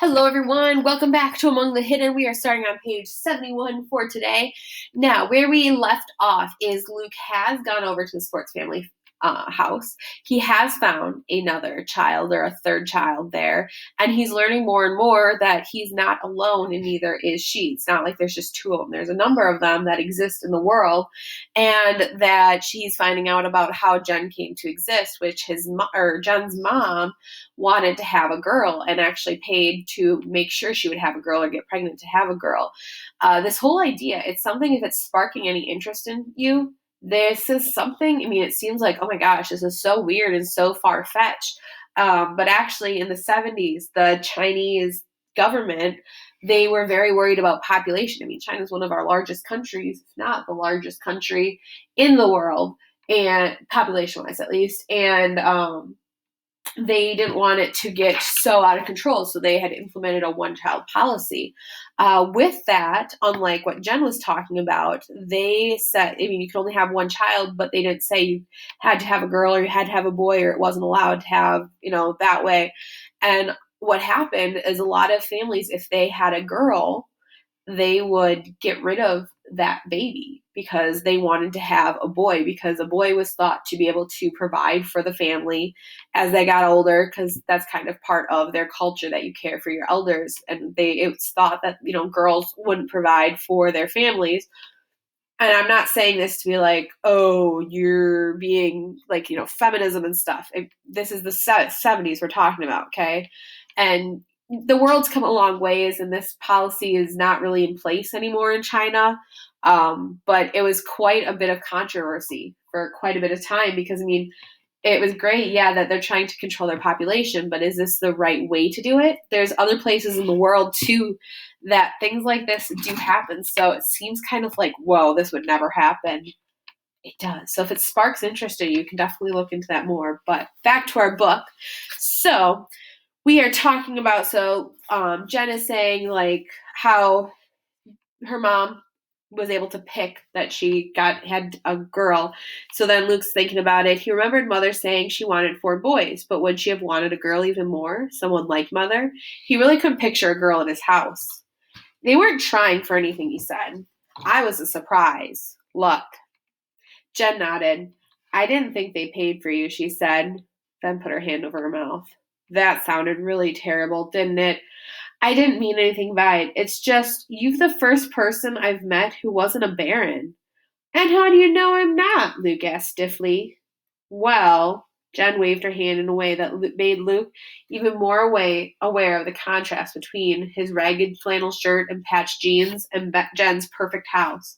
Hello, everyone. Welcome back to Among the Hidden. We are starting on page 71 for today. Now, where we left off is Luke has gone over to the sports family house. He has found another child or a third child there, and he's learning more and more that he's not alone, and neither is she. It's not like there's just two of them. There's a number of them that exist in the world, and that she's finding out about how Jen came to exist, which Jen's mom wanted to have a girl and actually paid to make sure she would have a girl or get pregnant to have a girl. This whole idea, it's something, if it's sparking any interest in you, this is something, I mean, it seems like, oh my gosh, this is so weird and so far fetched. But actually, in the 70s, the Chinese government, they were very worried about population. I mean, China is one of our largest countries, if not the largest country in the world, and population wise at least. And they didn't want it to get so out of control, so they had implemented a one-child policy. With that, unlike what Jen was talking about, they said, I mean, you could only have one child, but they didn't say you had to have a girl or you had to have a boy or it wasn't allowed to have, that way. And what happened is a lot of families, if they had a girl, they would get rid of that baby because they wanted to have a boy, because a boy was thought to be able to provide for the family as they got older, because that's kind of part of their culture that you care for your elders, and it's thought that girls wouldn't provide for their families. And I'm not saying this to be like, oh, you're being like, feminism and stuff. This is the 70s we're talking about, okay? And the world's come a long ways, and this policy is not really in place anymore in China. But it was quite a bit of controversy for quite a bit of time because, I mean, it was great, yeah, that they're trying to control their population, but is this the right way to do it? There's other places in the world, too, that things like this do happen. So it seems kind of like, whoa, this would never happen. It does. So if it sparks interest in you, you can definitely look into that more. But back to our book. So we are talking about, Jen is saying, like, how her mom was able to pick that she had a girl. So then Luke's thinking about it. He remembered Mother saying she wanted 4 boys, but would she have wanted a girl even more? Someone like Mother? He really couldn't picture a girl in his house. They weren't trying for anything, he said. I was a surprise. Luck. Jen nodded. I didn't think they paid for you, she said, then put her hand over her mouth. That sounded really terrible, didn't it? I didn't mean anything by it. It's just, you're the first person I've met who wasn't a baron. And how do you know I'm not? Luke asked stiffly. Well, Jen waved her hand in a way that made Luke even more aware of the contrast between his ragged flannel shirt and patched jeans and Jen's perfect house.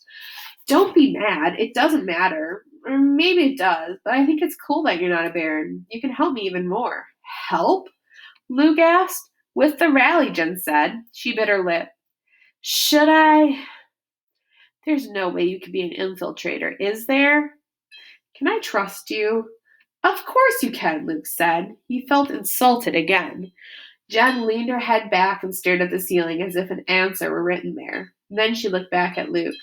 Don't be mad. It doesn't matter. Or maybe it does, but I think it's cool that you're not a baron. You can help me even more. Help? Luke asked. With the rally, Jen said. She bit her lip. Should I? There's no way you could be an infiltrator, is there? Can I trust you? Of course you can, Luke said. He felt insulted again. Jen leaned her head back and stared at the ceiling as if an answer were written there. Then she looked back at Luke.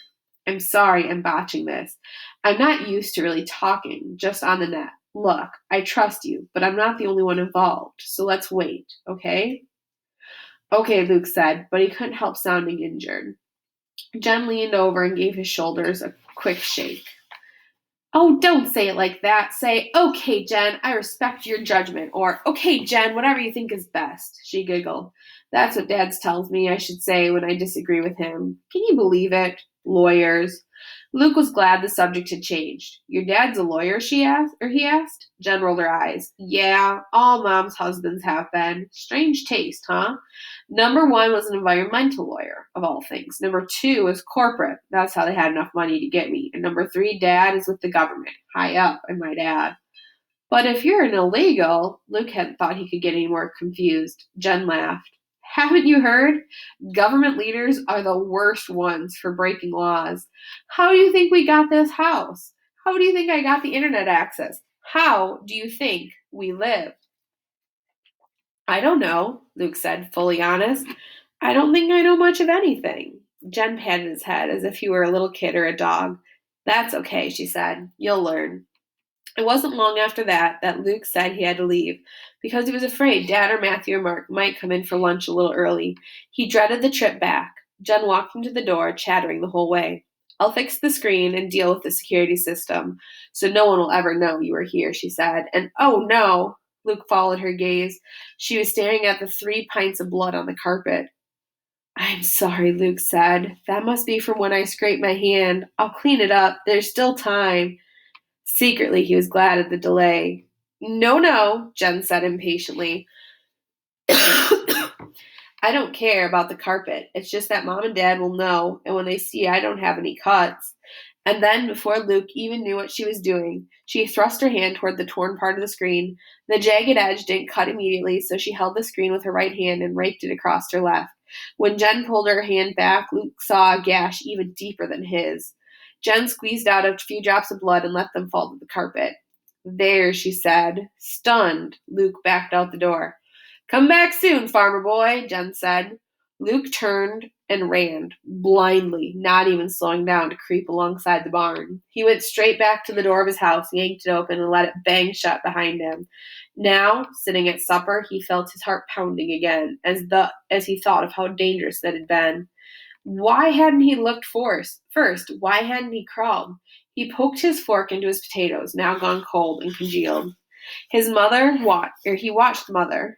I'm sorry I'm botching this. I'm not used to really talking, just on the net. Look, I trust you, but I'm not the only one involved, so let's wait, okay? Okay, Luke said, but he couldn't help sounding injured. Jen leaned over and gave his shoulders a quick shake. Oh, don't say it like that. Say, okay, Jen, I respect your judgment. Or, okay, Jen, whatever you think is best. She giggled. That's what Dad tells me I should say when I disagree with him. Can you believe it? Lawyers. Luke was glad the subject had changed. Your dad's a lawyer, he asked. Jen rolled her eyes. Yeah, all Mom's husbands have been. Strange taste, huh? Number 1 was an environmental lawyer, of all things. Number 2 was corporate. That's how they had enough money to get me. And number 3, Dad is with the government. High up, I might add. But if you're an illegal, Luke hadn't thought he could get any more confused. Jen laughed. Haven't you heard? Government leaders are the worst ones for breaking laws. How do you think we got this house? How do you think I got the internet access? How do you think we live? I don't know, Luke said, fully honest. I don't think I know much of anything. Jen patted his head as if he were a little kid or a dog. That's okay, she said. You'll learn. It wasn't long after that Luke said he had to leave because he was afraid Dad or Matthew or Mark might come in for lunch a little early. He dreaded the trip back. Jen walked him to the door, chattering the whole way. I'll fix the screen and deal with the security system so no one will ever know you were here, she said. And oh no, Luke followed her gaze. She was staring at the 3 pints of blood on the carpet. I'm sorry, Luke said. That must be from when I scraped my hand. I'll clean it up. There's still time. Secretly, he was glad at the delay. No, no, Jen said impatiently. I don't care about the carpet. It's just that Mom and Dad will know, and when they see I don't have any cuts. And then, before Luke even knew what she was doing, she thrust her hand toward the torn part of the screen. The jagged edge didn't cut immediately, so she held the screen with her right hand and raked it across her left. When Jen pulled her hand back, Luke saw a gash even deeper than his. Jen squeezed out a few drops of blood and let them fall to the carpet. There, she said. Stunned, Luke backed out the door. Come back soon, farmer boy, Jen said. Luke turned and ran, blindly, not even slowing down to creep alongside the barn. He went straight back to the door of his house, yanked it open, and let it bang shut behind him. Now, sitting at supper, he felt his heart pounding again, as he thought of how dangerous that had been. Why hadn't he looked first? Why hadn't he crawled? He poked his fork into his potatoes, now gone cold and congealed. He watched Mother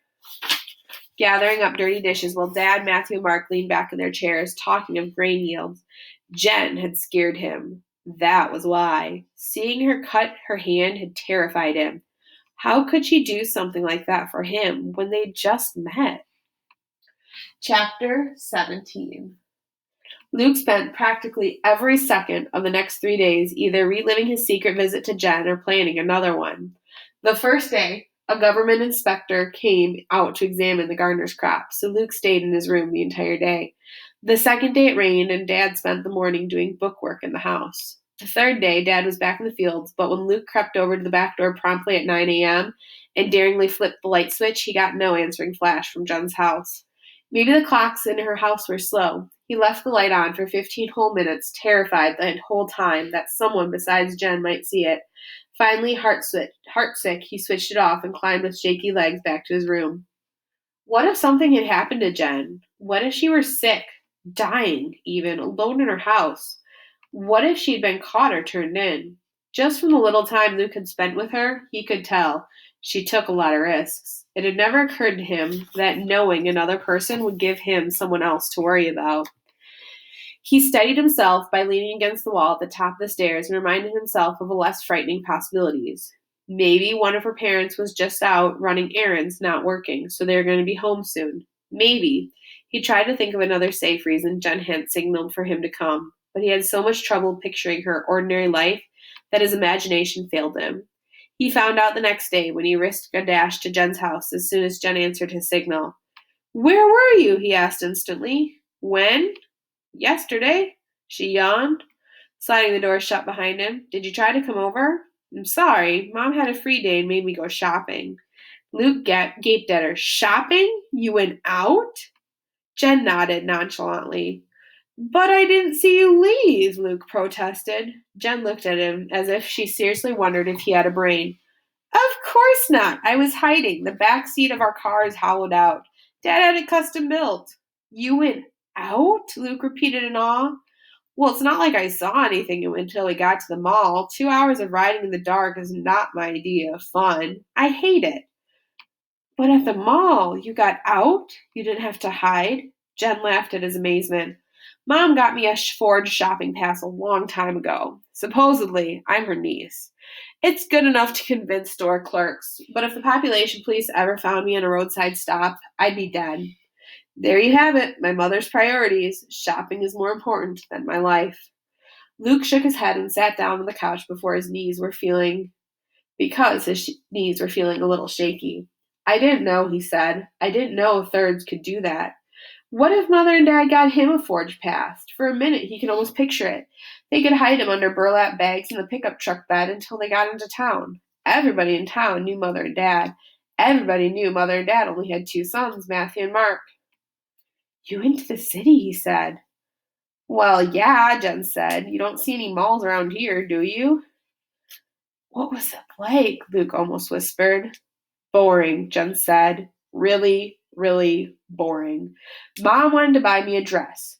gathering up dirty dishes while Dad, Matthew, and Mark leaned back in their chairs, talking of grain yields. Jen had scared him. That was why. Seeing her cut her hand had terrified him. How could she do something like that for him when they just met? Chapter 17. Luke spent practically every second of the next 3 days either reliving his secret visit to Jen or planning another one. The first day, a government inspector came out to examine the gardener's crop, so Luke stayed in his room the entire day. The second day it rained, and Dad spent the morning doing bookwork in the house. The third day, Dad was back in the fields, but when Luke crept over to the back door promptly at 9 a.m. and daringly flipped the light switch, he got no answering flash from Jen's house. Maybe the clocks in her house were slow. He left the light on for 15 whole minutes, terrified the whole time that someone besides Jen might see it. Finally, heartsick, he switched it off and climbed with shaky legs back to his room. What if something had happened to Jen? What if she were sick, dying even, alone in her house? What if she'd been caught or turned in? Just from the little time Luke had spent with her, he could tell she took a lot of risks. It had never occurred to him that knowing another person would give him someone else to worry about. He steadied himself by leaning against the wall at the top of the stairs and reminded himself of less frightening possibilities. Maybe one of her parents was just out running errands, not working, so they were going to be home soon. Maybe. He tried to think of another safe reason Jen had signaled for him to come, but he had so much trouble picturing her ordinary life that his imagination failed him. He found out the next day when he risked a dash to Jen's house as soon as Jen answered his signal. Where were you? He asked instantly. When? Yesterday, she yawned, sliding the door shut behind him. Did you try to come over? I'm sorry. Mom had a free day and made me go shopping. Luke gaped at her. Shopping? You went out? Jen nodded nonchalantly. But I didn't see you leave, Luke protested. Jen looked at him as if she seriously wondered if he had a brain. Of course not. I was hiding. The back seat of our car is hollowed out. Dad had it custom built. You went out? Luke repeated in awe. Well, it's not like I saw anything until we got to the mall. 2 hours of riding in the dark is not my idea of fun. I hate it. But at the mall, you got out? You didn't have to hide? Jen laughed at his amazement. Mom got me a forged shopping pass a long time ago. Supposedly, I'm her niece. It's good enough to convince store clerks, but if the population police ever found me in a roadside stop, I'd be dead. There you have it, my mother's priorities. Shopping is more important than my life. Luke shook his head and sat down on the couch because his knees were feeling a little shaky. I didn't know, he said. I didn't know thirds could do that. What if Mother and Dad got him a forged pass? For a minute, he could almost picture it. They could hide him under burlap bags in the pickup truck bed until they got into town. Everybody in town knew Mother and Dad. Everybody knew Mother and Dad only had 2 sons, Matthew and Mark. You went to the city, he said. Well, yeah, Jen said. You don't see any malls around here, do you? What was it like? Luke almost whispered. Boring, Jen said. Really, really boring. Mom wanted to buy me a dress.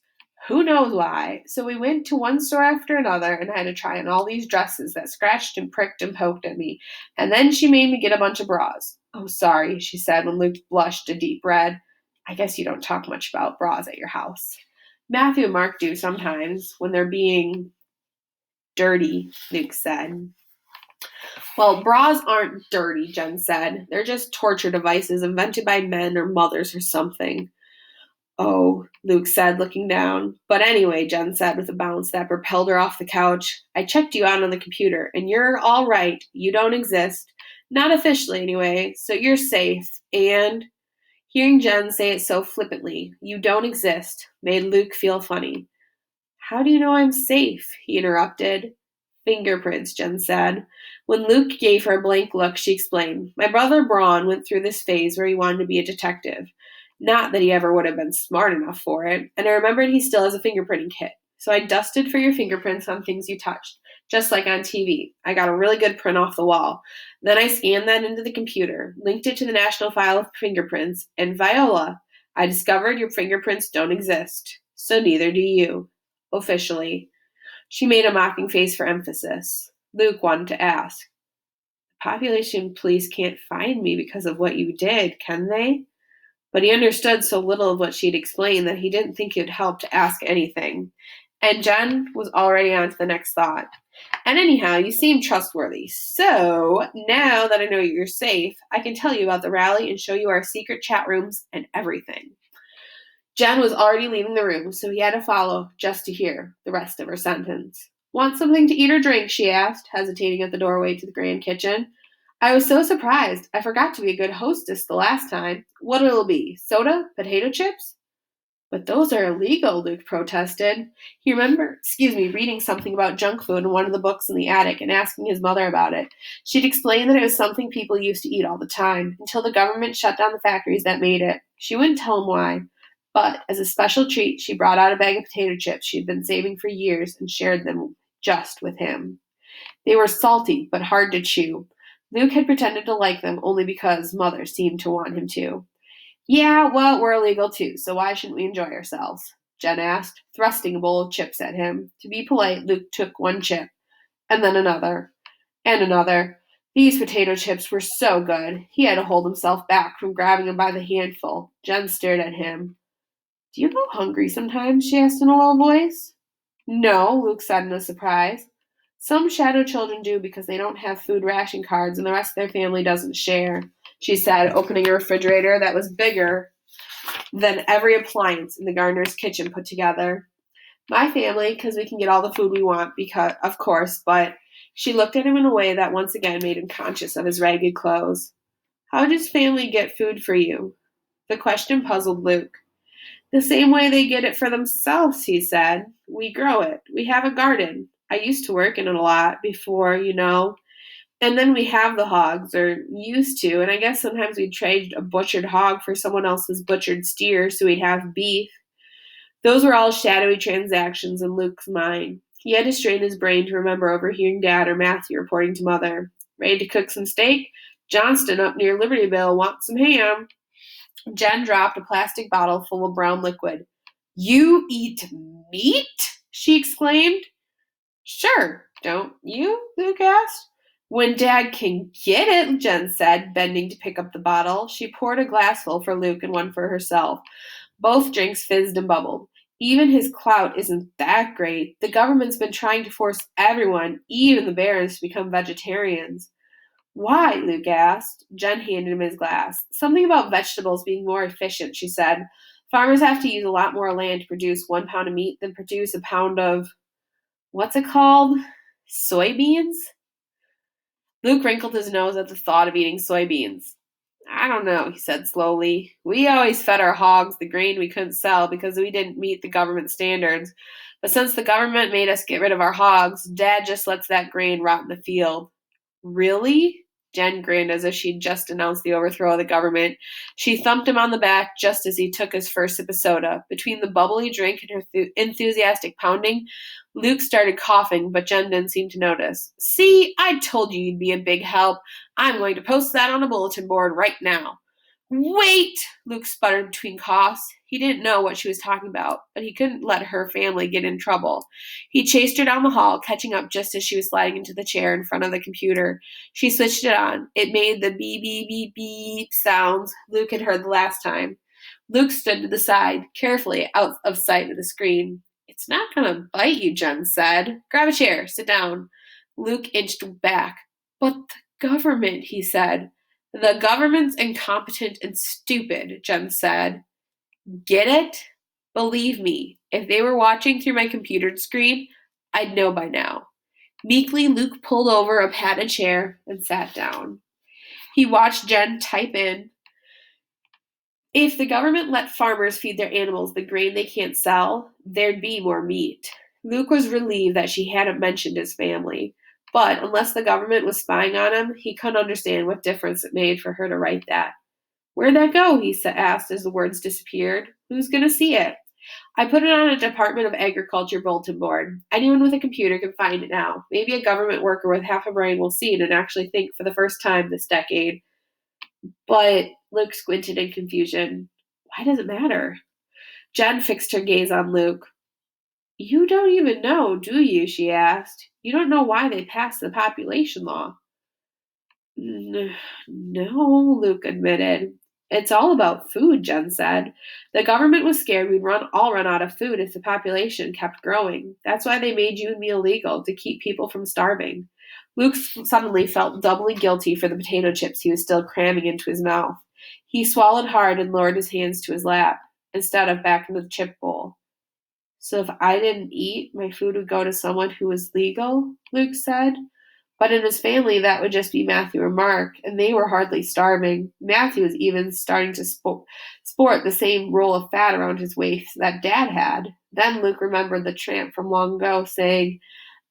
Who knows why? So we went to one store after another and I had to try on all these dresses that scratched and pricked and poked at me. And then she made me get a bunch of bras. Oh, sorry, she said when Luke blushed a deep red. I guess you don't talk much about bras at your house. Matthew and Mark do sometimes when they're being dirty, Luke said. Well, bras aren't dirty, Jen said. They're just torture devices invented by men or mothers or something. Oh, Luke said, looking down. But anyway, Jen said with a bounce that propelled her off the couch, I checked you out on the computer, and you're all right. You don't exist. Not officially, anyway, so you're safe. And hearing Jen say it so flippantly, you don't exist, made Luke feel funny. How do you know I'm safe? He interrupted. Fingerprints, Jen said. When Luke gave her a blank look, she explained, my brother Braun went through this phase where he wanted to be a detective. Not that he ever would have been smart enough for it, and I remembered he still has a fingerprinting kit. So I dusted for your fingerprints on things you touched, just like on TV. I got a really good print off the wall. Then I scanned that into the computer, linked it to the National File of Fingerprints, and Viola, I discovered your fingerprints don't exist. So neither do you. Officially. She made a mocking face for emphasis. Luke wanted to ask, the population police can't find me because of what you did, can they? But he understood so little of what she'd explained that he didn't think it would help to ask anything. And Jen was already on to the next thought. And anyhow, you seem trustworthy. So now that I know you're safe, I can tell you about the rally and show you our secret chat rooms and everything. Jen was already leaving the room, so he had to follow just to hear the rest of her sentence. Want something to eat or drink? She asked, hesitating at the doorway to the grand kitchen. I was so surprised. I forgot to be a good hostess the last time. What'll it be? Soda? Potato chips? But those are illegal, Luke protested. He remembered, reading something about junk food in one of the books in the attic and asking his mother about it. She'd explained that it was something people used to eat all the time, until the government shut down the factories that made it. She wouldn't tell him why. But as a special treat, she brought out a bag of potato chips she'd been saving for years and shared them just with him. They were salty, but hard to chew. Luke had pretended to like them only because Mother seemed to want him to. Yeah, well, we're illegal too, so why shouldn't we enjoy ourselves? Jen asked, thrusting a bowl of chips at him. To be polite, Luke took one chip, and then another, and another. These potato chips were so good, he had to hold himself back from grabbing them by the handful. Jen stared at him. Do you go hungry sometimes? She asked in a low voice. No, Luke said in surprise. Some shadow children do because they don't have food ration cards and the rest of their family doesn't share, she said, opening a refrigerator that was bigger than every appliance in the gardener's kitchen put together. My family, because we can get all the food we want, because of course, but she looked at him in a way that once again made him conscious of his ragged clothes. How does family get food for you? The question puzzled Luke. The same way they get it for themselves, he said. We grow it. We have a garden. I used to work in it a lot before, And then we have the hogs, or used to, and I guess sometimes we'd trade a butchered hog for someone else's butchered steer so we'd have beef. Those were all shadowy transactions in Luke's mind. He had to strain his brain to remember overhearing Dad or Matthew reporting to Mother. Ready to cook some steak? Johnston up near Libertyville wants some ham. Jen dropped a plastic bottle full of brown liquid. You eat meat? She exclaimed. Sure, don't you? Luke asked. When Dad can get it, Jen said, bending to pick up the bottle. She poured a glassful for Luke and one for herself. Both drinks fizzed and bubbled. Even his clout isn't that great. The government's been trying to force everyone, even the barons, to become vegetarians. Why? Luke asked. Jen handed him his glass. Something about vegetables being more efficient, she said. Farmers have to use a lot more land to produce 1 pound of meat than produce a pound of, what's it called? Soybeans? Luke wrinkled his nose at the thought of eating soybeans. I don't know, he said slowly. We always fed our hogs the grain we couldn't sell because we didn't meet the government standards. But since the government made us get rid of our hogs, Dad just lets that grain rot in the field. Really? Jen grinned as if she'd just announced the overthrow of the government. She thumped him on the back just as he took his first sip of soda. Between the bubbly drink and her enthusiastic pounding, Luke started coughing, but Jen didn't seem to notice. See, I told you you'd be a big help. I'm going to post that on a bulletin board right now. Wait! Luke sputtered between coughs. He didn't know what she was talking about, but he couldn't let her family get in trouble. He chased her down the hall, catching up just as she was sliding into the chair in front of the computer. She switched it on. It made the beep, beep, beep, beep sounds Luke had heard the last time. Luke stood to the side, carefully out of sight of the screen. It's not going to bite you, Jen said. Grab a chair. Sit down. Luke inched back. But the government, he said. The government's incompetent and stupid, Jen said. Get it? Believe me, if they were watching through my computer screen, I'd know by now. Meekly, Luke pulled over a padded chair and sat down. He watched Jen type in, if the government let farmers feed their animals the grain they can't sell, there'd be more meat. Luke was relieved that she hadn't mentioned his family. But unless the government was spying on him, he couldn't understand what difference it made for her to write that. Where'd that go? He asked as the words disappeared. Who's going to see it? I put it on a Department of Agriculture bulletin board. Anyone with a computer can find it now. Maybe a government worker with half a brain will see it and actually think for the first time this decade. But Luke squinted in confusion. Why does it matter? Jen fixed her gaze on Luke. You don't even know, do you? She asked. You don't know why they passed the population law. No, Luke admitted. It's all about food, Jen said. The government was scared we'd all run out of food if the population kept growing. That's why they made you and me illegal, to keep people from starving. Luke suddenly felt doubly guilty for the potato chips he was still cramming into his mouth. He swallowed hard and lowered his hands to his lap, instead of back into the chip bowl. So if I didn't eat, my food would go to someone who was legal, Luke said. But in his family, that would just be Matthew or Mark, and they were hardly starving. Matthew was even starting to sport the same roll of fat around his waist that Dad had. Then Luke remembered the tramp from long ago saying,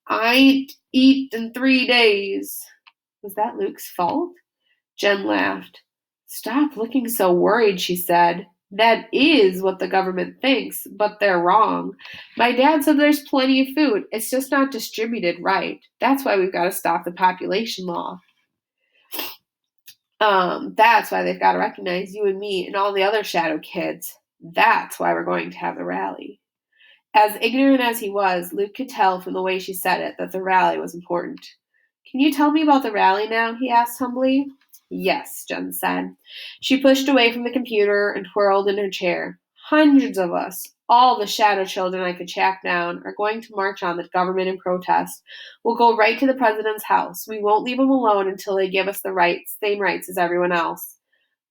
I ain't eat in 3 days. Was that Luke's fault? Jen laughed. Stop looking so worried, she said. That is what the government thinks, but they're wrong. My dad said there's plenty of food. It's just not distributed right. That's why we've got to stop the population law. That's why they've got to recognize you and me and all the other shadow kids. That's why we're going to have the rally. As ignorant as he was, Luke could tell from the way she said it that the rally was important. Can you tell me about the rally now? He asked humbly. Yes, Jen said. She pushed away from the computer and twirled in her chair. Hundreds of us, all the shadow children I could track down, are going to march on the government in protest. We'll go right to the president's house. We won't leave him alone until they give us the same rights as everyone else.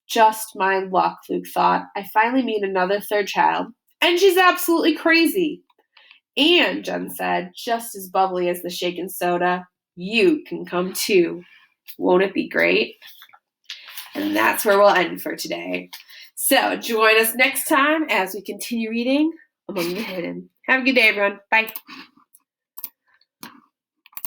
Just my luck, Luke thought. I finally meet another third child. And she's absolutely crazy. And, Jen said, just as bubbly as the shaken soda, you can come too. Won't it be great? And that's where we'll end for today. So join us next time as we continue reading Among the Hidden. Have a good day, everyone. Bye.